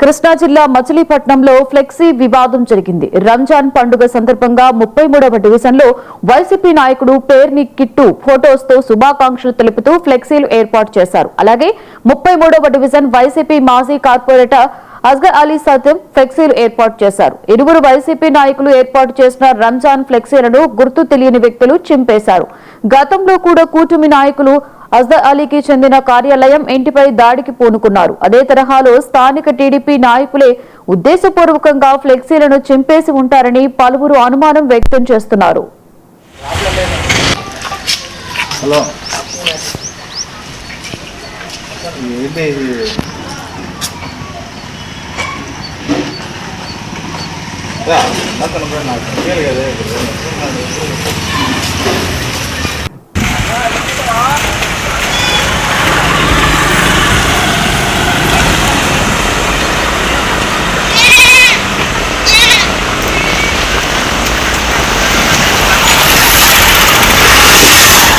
కృష్ణా జిల్లా మచిలీపట్నంలో ఫ్లెక్సీ వివాదం జరిగింది. రంజాన్ పండుగ సందర్భంగా 33వ డివిజన్లో వైసీపీ నాయకుడు పేర్ని కిట్టు ఫోటోస్తో శుభాకాంక్షలు తెలుపుతూ ఫ్లెక్సీలు ఏర్పాటు చేశారు. అలాగే 33వ డివిజన్ వైసీపీ మాజీ కార్పొరేటర్ అస్గర్ అలీ సైతం ఫ్లెక్సీలు ఏర్పాటు చేశారు. ఇరువురు వైసీపీ నాయకులు ఏర్పాటు చేసిన రంజాన్ ఫ్లెక్సీలను గుర్తు తెలియని వ్యక్తులు చింపేశారు. గతంలో కూడా కూటమి నాయకులు అస్గర్ అలీకి చెందిన కార్యాలయం ఇంటిపై దాడికి పూనుకున్నారు. అదే తరహాలో స్థానిక టీడీపీ నాయకులే ఉద్దేశపూర్వకంగా ఫ్లెక్సీలను చింపేసి ఉంటారని పలువురు అనుమానం వ్యక్తం చేస్తున్నారు.